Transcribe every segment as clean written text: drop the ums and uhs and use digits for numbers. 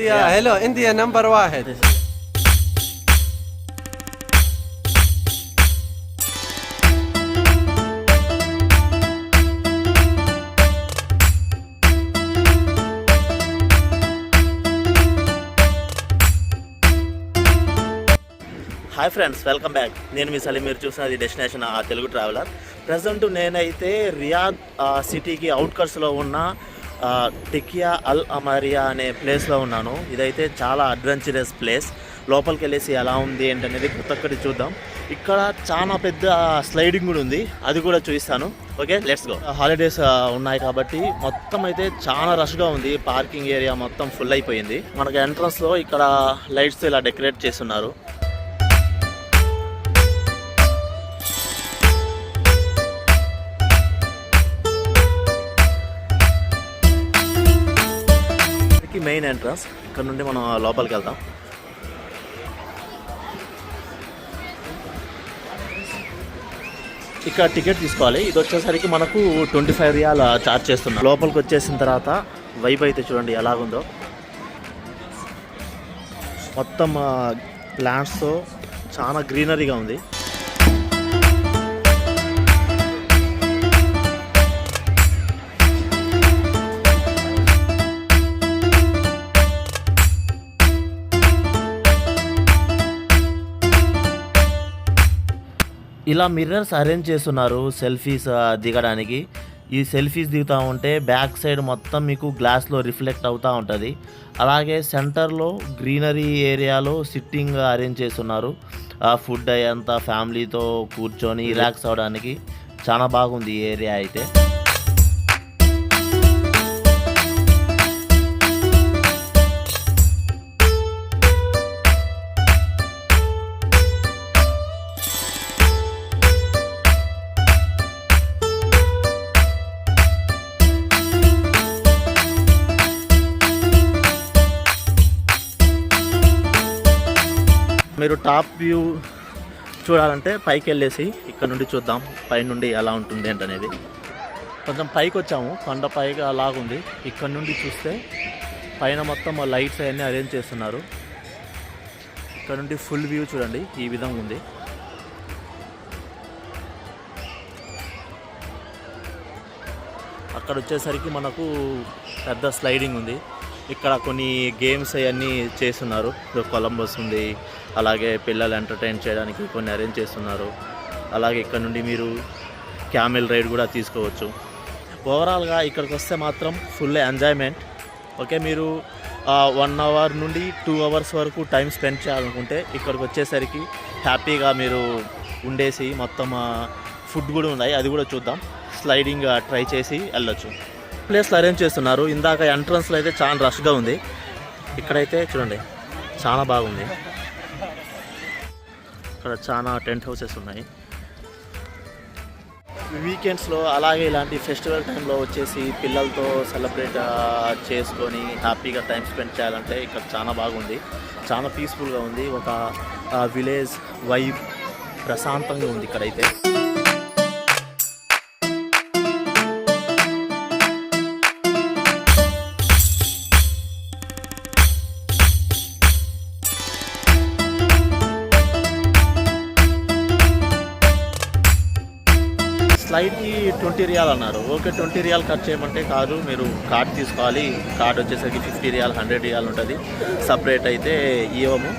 hello, India number 1. Hi friends, welcome back. నేను మీ సలీం. మీరు చూసినది డెస్టినేషన్ తెలుగు ట్రావెలర్. ప్రజెంట్ నేనైతే రియాద్ సిటీకి అవుట్కట్స్లో ఉన్న టికియా అల్ అమరియా అనే ప్లేస్లో ఉన్నాను. ఇదైతే చాలా అడ్వెంచరస్ ప్లేస్. లోపలికి వెళ్ళేసి ఎలా ఉంది ఏంటనేది కొత్త ఒక్కటి చూద్దాం. ఇక్కడ చాలా పెద్ద స్లైడింగ్ కూడా ఉంది, అది కూడా చూపిస్తాను. Okay, let's go. హాలిడేస్ ఉన్నాయి కాబట్టి మొత్తం అయితే చాలా రష్గా ఉంది. పార్కింగ్ ఏరియా మొత్తం ఫుల్ అయిపోయింది. మనకు ఎంట్రన్స్లో ఇక్కడ లైట్స్ ఇలా డెకరేట్ చేస్తున్నారు. Main entrance. ఇక్కడ నుండి మనం లోపలికి వెళ్దాం. ఇక్కడ టికెట్ తీసుకోవాలి. ఇది వచ్చేసరికి మనకు 25 రియాల్ ఛార్జ్ చేస్తున్నాం. లోపలికి వచ్చేసిన తర్వాత వైబ్ అయితే చూడండి ఎలాగుందో. మొత్తం ప్లాంట్స్తో చాలా గ్రీనరీగా ఉంది. ఇలా మిర్రర్స్ అరేంజ్ చేస్తున్నారు సెల్ఫీస్ దిగడానికి. ఈ సెల్ఫీస్ దిగుతూ ఉంటే బ్యాక్ సైడ్ మొత్తం మీకు గ్లాస్లో రిఫ్లెక్ట్ అవుతూ ఉంటుంది. అలాగే సెంటర్లో గ్రీనరీ ఏరియాలో సిట్టింగ్ అరేంజ్ చేస్తున్నారు. ఫుడ్ అయ్యేంత ఫ్యామిలీతో కూర్చొని రిలాక్స్ అవ్వడానికి చాలా బాగుంది ఈ ఏరియా అయితే. మీరు టాప్ వ్యూ చూడాలంటే పైకి వెళ్ళేసి ఇక్కడ నుండి చూద్దాం, పై నుండి ఎలా ఉంటుంది ఏంటనేది. కొంచెం పైకి వచ్చాము, కొండ పైగా అలాగుంది. ఇక్కడ నుండి చూస్తే పైన మొత్తం లైట్స్ అవన్నీ అరేంజ్ చేస్తున్నారు. ఇక్కడ నుండి ఫుల్ వ్యూ చూడండి, ఈ విధంగా ఉంది. అక్కడ వచ్చేసరికి మనకు పెద్ద స్లైడింగ్ ఉంది. ఇక్కడ కొన్ని గేమ్స్ అవన్నీ చేస్తున్నారు. కొలంబస్ ఉంది, అలాగే పిల్లలు ఎంటర్టైన్ చేయడానికి కొన్ని అరేంజ్ చేస్తున్నారు. అలాగే ఇక్కడ నుండి మీరు క్యామెల్ రైడ్ కూడా తీసుకోవచ్చు. ఓవరాల్గా ఇక్కడికి వస్తే మాత్రం ఫుల్ ఎంజాయ్మెంట్. ఓకే, మీరు 1 అవర్ నుండి 2 అవర్స్ వరకు టైం స్పెండ్ చేయాలనుకుంటే ఇక్కడికి వచ్చేసరికి హ్యాపీగా మీరు ఉండేసి మొత్తం ఫుడ్ కూడా ఉన్నాయి, అది కూడా చూద్దాం. స్లైడింగ్ ట్రై చేసి వెళ్ళొచ్చు. ప్లేస్లో అరేంజ్ చేస్తున్నారు. ఇందాక ఎంట్రన్స్లో అయితే చాలా రష్గా ఉంది. ఇక్కడైతే చూడండి చాలా బాగుంది. ఇక్కడ చాలా టెంట్ హౌసెస్ ఉన్నాయి. వీకెండ్స్లో అలాగే ఇలాంటి ఫెస్టివల్ టైంలో వచ్చేసి పిల్లలతో సెలబ్రేట్ చేసుకొని హ్యాపీగా టైం స్పెండ్ చేయాలంటే ఇక్కడ చాలా బాగుంది. చాలా పీస్ఫుల్గా ఉంది. ఒక విలేజ్ వైబ్ ప్రశాంతంగా ఉంది ఇక్కడైతే. స్లైడ్కి 20 రియాల్ అన్నారు. ఓకే, 20 రియాల్ ఖర్చు చేయమంటే కాదు, మీరు కార్డ్ తీసుకోవాలి. కార్డ్ వచ్చేసరికి 50 రియాల్ 100 రియాల్ ఉంటుంది. సపరేట్ అయితే ఇవ్వము.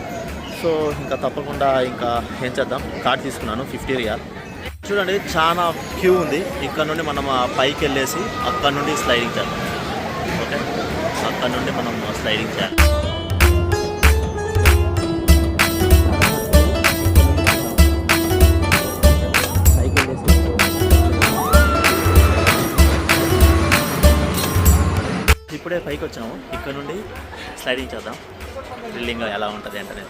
సో ఇంకా తప్పకుండా ఇంకా ఏం చేద్దాం, కార్డ్ తీసుకున్నాను 50 రియాల్. చూడండి చాలా క్యూ ఉంది. ఇక్కడ నుండి మనం పైకి వెళ్ళేసి అక్కడ నుండి స్లైడింగ్ చేద్దాం. ఓకే, అక్కడ నుండి మనం స్లైడింగ్ చేయాలి. ఇప్పుడే పైకి వచ్చాము. ఇక్కడ నుండి స్లైడింగ్ చేద్దాం. థ్రిల్లింగ్ ఎలా ఉంటుంది అంటే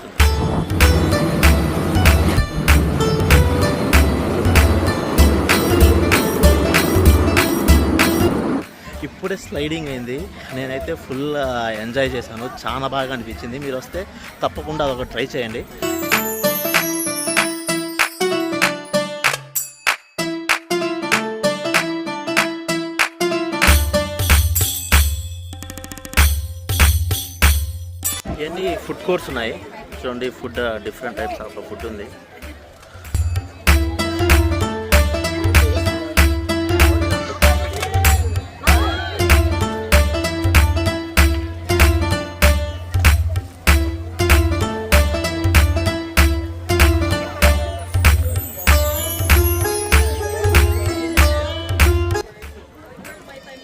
ఇప్పుడే స్లైడింగ్ అయింది. నేనైతే ఫుల్ ఎంజాయ్ చేశాను, చాలా బాగా అనిపించింది. మీరు వస్తే తప్పకుండా అదొక ట్రై చేయండి. ఇవన్నీ ఫుడ్ కోర్ట్స్ ఉన్నాయి చూడండి. Food different types of food ఉంది.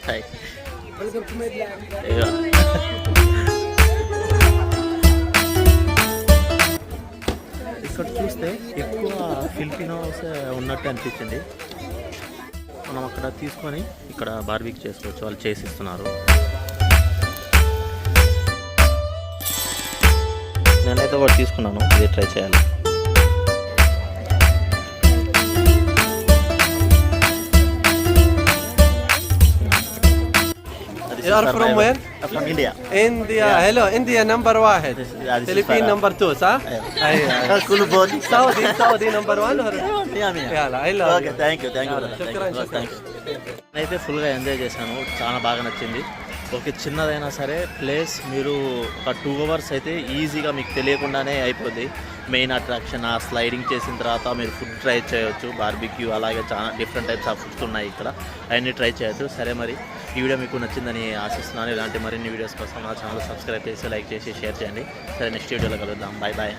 హాయ్. ఇక్కడ చూస్తే ఎక్కువ ఫిలిపినోస్ ఉన్నట్టు అనిపించింది. మనం అక్కడ తీసుకొని ఇక్కడ బార్బీక్యూ చేసుకోవచ్చు, వాళ్ళు చేసిస్తున్నారు. నేనైతే ఒకటి తీసుకున్నాను, ఇది ట్రై చేయాలి. You are from where? From India. India. Hello, India number 1. This is Philippines number 2, صح? Yeah. Cool both. Saudi number 1 or? Yeah. يلا I love Okay, you. thank you. శుక్రాన్. నేనైతే ఫుల్గా ఎంజాయ్ చేశాను, చాలా బాగా నచ్చింది. ఓకే, చిన్నదైనా సరే ప్లేస్ మీరు ఒక 2 hours అయితే ఈజీగా మీకు తెలియకుండానే అయిపోద్ది. మెయిన్ అట్రాక్షన్ ఆ స్లైడింగ్ చేసిన తర్వాత మీరు ఫుడ్ ట్రై చేయొచ్చు, బార్బిక్యూ, అలాగే చాలా డిఫరెంట్ టైప్స్ ఆఫ్ ఫుడ్స్ ఉన్నాయి ఇక్కడ, అవన్నీ ట్రై చేయొచ్చు. సరే, మరి ఈ వీడియో మీకు నచ్చిందని ఆశిస్తున్నాను. ఇలాంటి మరిన్ని వీడియోస్ కోసం నా ఛానల్ సబ్స్క్రైబ్ చేసి లైక్ చేసి షేర్ చేయండి. సరే, నెక్స్ట్ వీడియోలో కలుద్దాం. Bye bye.